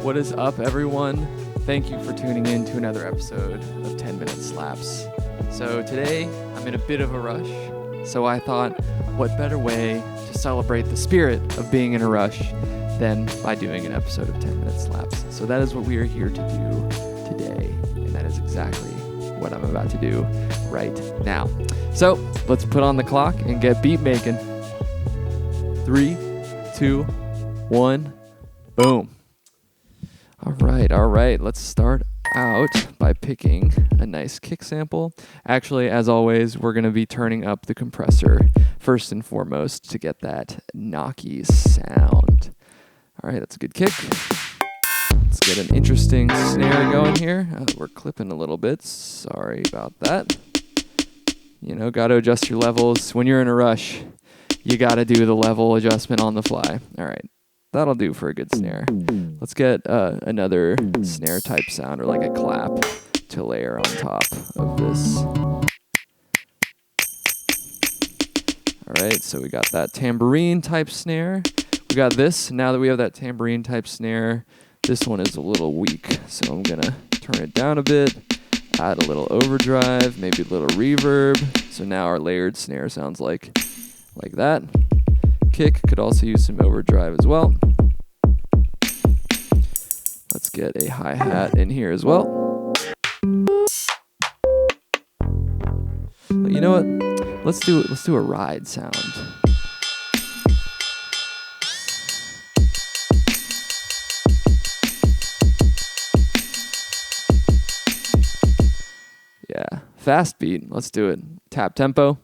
What is up, everyone? Thank you for tuning in to another episode of 10 Minute Slaps. So today, I'm in a bit of a rush, so I thought, what better way to celebrate the spirit of being in a rush than by doing an episode of 10 Minute Slaps. So that is what we are here to do today, and that is exactly what I'm about to do right now. So let's put on the clock and get beat making. 3, 2, 1, boom. All right. Let's start out by picking a nice kick sample. Actually, as always, we're going to be turning up the compressor first and foremost to get that knocky sound. All right, that's a good kick. Let's get an interesting snare going here. We're clipping a little bit. Sorry about that. You know, got to adjust your levels. When you're in a rush, you got to do the level adjustment on the fly. All right. That'll do for a good snare. Let's get another snare type sound or like a clap to layer on top of this. All right, so we got that tambourine type snare. We got this. Now that we have that tambourine type snare, this one is a little weak. So I'm gonna turn it down a bit, add a little overdrive, maybe a little reverb. So now our layered snare sounds like that. Kick could also use some overdrive as well. Let's get a hi-hat in here as well. You know what? Let's do a ride sound. Yeah, fast beat. Let's do it. Tap tempo.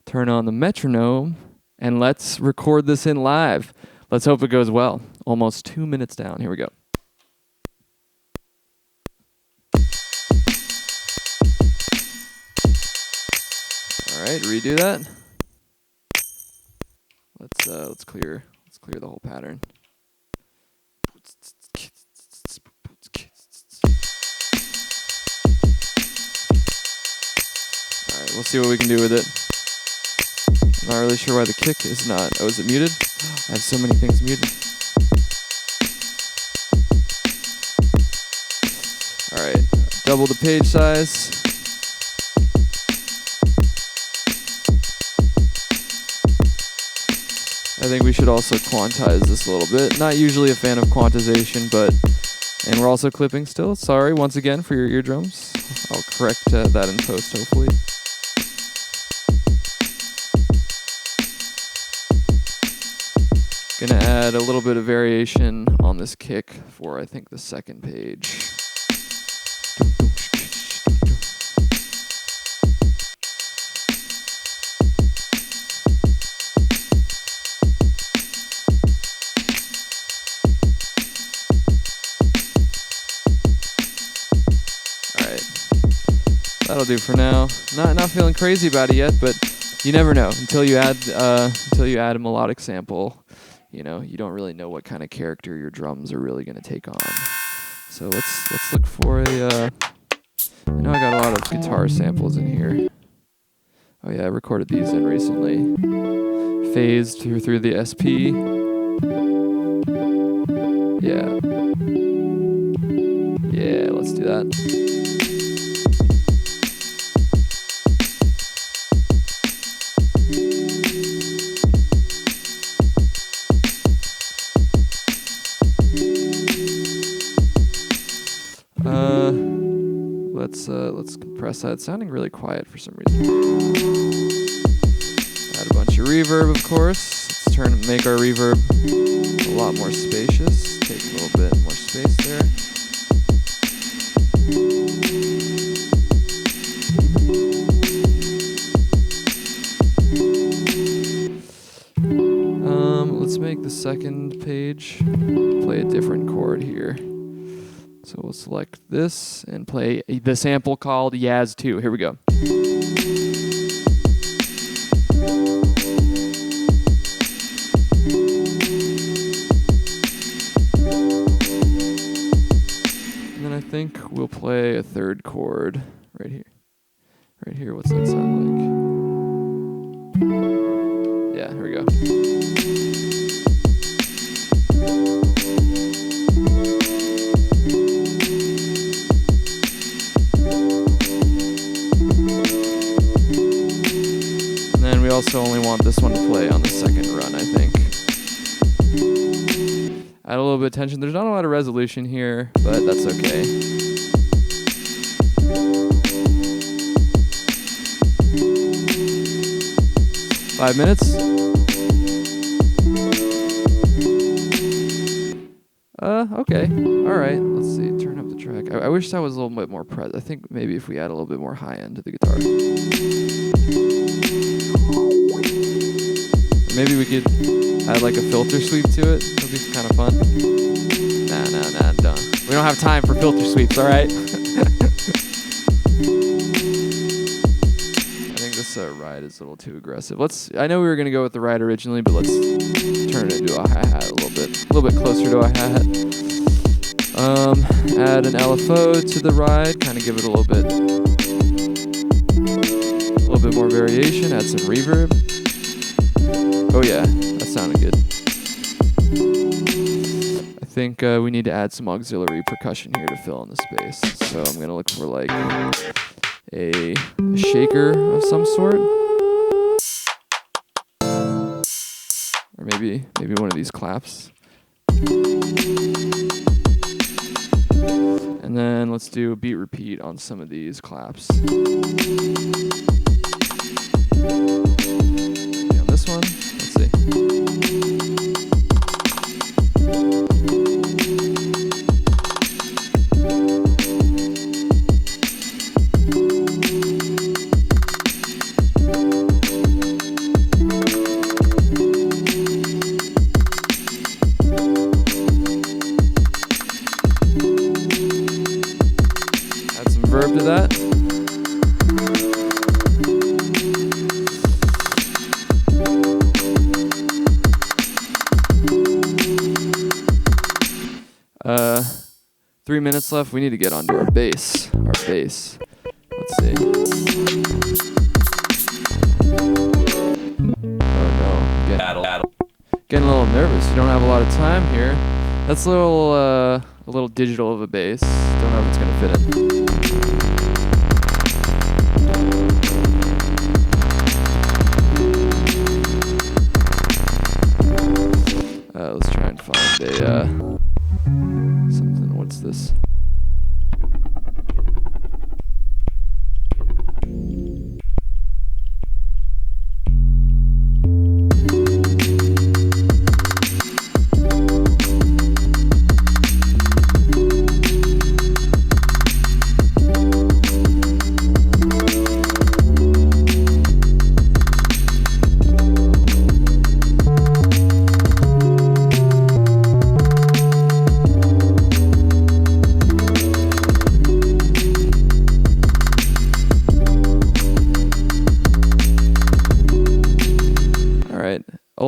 Turn on the metronome, and let's record this in live. Let's hope it goes well. Almost 2 minutes down. Here we go. All right, redo that. Let's clear the whole pattern. All right, we'll see what we can do with it. Not really sure why the kick is not. Oh, is it muted? I have so many things muted. All right, double the page size. I think we should also quantize this a little bit. Not usually a fan of quantization, and we're also clipping still. Sorry once again for your eardrums. I'll correct that in post, hopefully. Gonna add a little bit of variation on this kick for, I think, the second page. All right, that'll do for now. Not feeling crazy about it yet, but you never know until you add a melodic sample. You know, you don't really know what kind of character your drums are really going to take on. So let's look for I know I got a lot of guitar samples in here. Oh yeah, I recorded these in recently. Phased through the SP. Yeah, let's do that. Let's compress that. It's sounding really quiet for some reason. Add a bunch of reverb, of course. Let's make our reverb a lot more spacious. Take a little bit more space there. Let's make the second page play a different chord here. So we'll select this and play the sample called Yaz 2. Here we go. And then I think we'll play a third chord right here. Right here, what's that sound like? Yeah, here we go. also only want this one to play on the second run, I think. Add a little bit of tension. There's not a lot of resolution here, but that's okay. Five minutes. Okay. All right. Let's see. Turn up the track. I wish that was a little bit more I think maybe if we add a little bit more high end to the guitar. Or maybe we could add like a filter sweep to it. That'd be kind of fun. Nah, done. We don't have time for filter sweeps, all right? I think this ride is a little too aggressive. I know we were gonna go with the ride originally, but let's turn it into a hi-hat a little bit closer to a hi-hat. Add an LFO to the ride, kind of give it a little bit more variation. Add some reverb. Oh yeah, that sounded good. I think we need to add some auxiliary percussion here to fill in the space. So I'm gonna look for like a shaker of some sort, or maybe one of these claps. And then let's do a beat repeat on some of these claps. Maybe on this one, let's see. To that. 3 minutes left. We need to get onto our bass. Let's see. Oh no. Getting a little nervous. You don't have a lot of time here. That's a little digital of a bass. Don't know if it's gonna fit in. Let's try and find something. What's this? A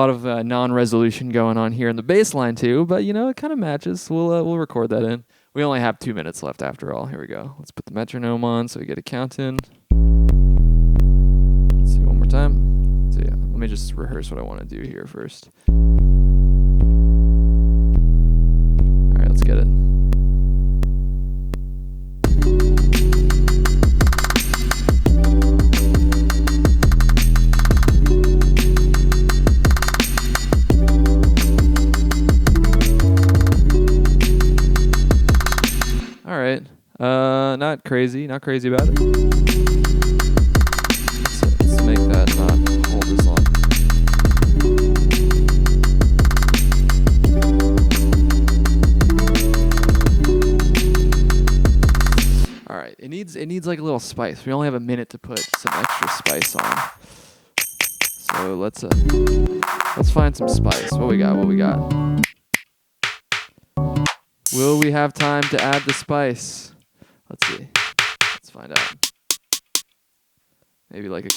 lot of non-resolution going on here in the bass line too, but it kind of matches. We'll record that in. We only have 2 minutes left after all. Here we go. Let's put the metronome on so we get a count in. Let's see one more time. So yeah, let me just rehearse what I want to do here first. All right, let's get it. All right, not crazy about it. Let's make that not hold as long. All right, it needs like a little spice. We only have a minute to put some extra spice on. So let's find some spice. What we got? Will we have time to add the spice? Let's see. Let's find out. Maybe like a...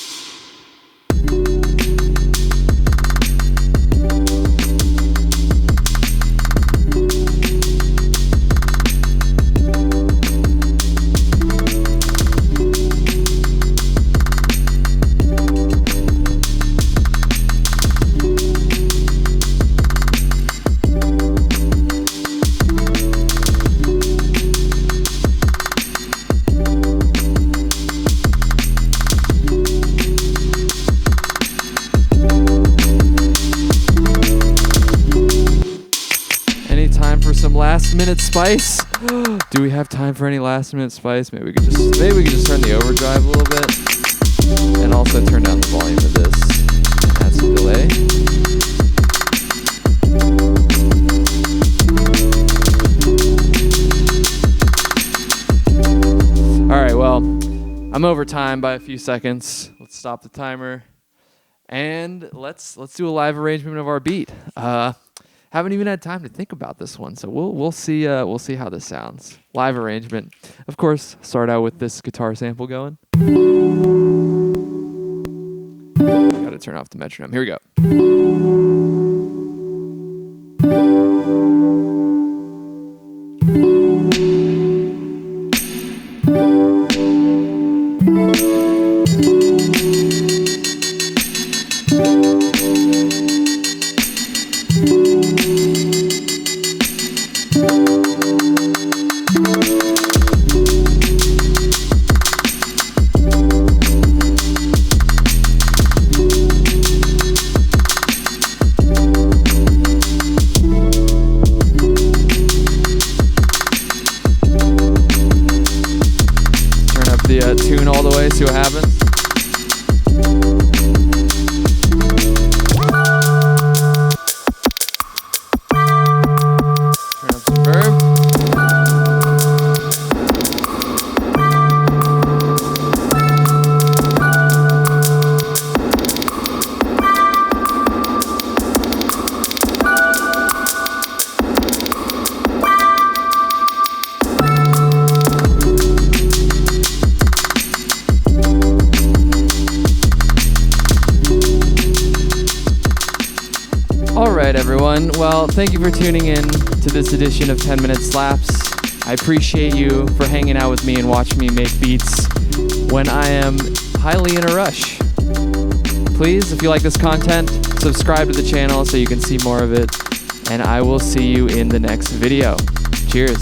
minute spice? Do we have time for any last minute spice? Maybe we could just turn the overdrive a little bit, and also turn down the volume of this. Add some delay. All right, well, I'm over time by a few seconds. Let's stop the timer, and let's do a live arrangement of our beat. Haven't even had time to think about this one, so we'll see how this sounds. Live arrangement, of course. Start out with this guitar sample going. Got to turn off the metronome. Here we go. Tune all the way, see what happens. Turn up some verb. Alright everyone, well thank you for tuning in to this edition of 10 Minute Slaps. I appreciate you for hanging out with me and watching me make beats when I am highly in a rush. Please, if you like this content, subscribe to the channel so you can see more of it, and I will see you in the next video. Cheers.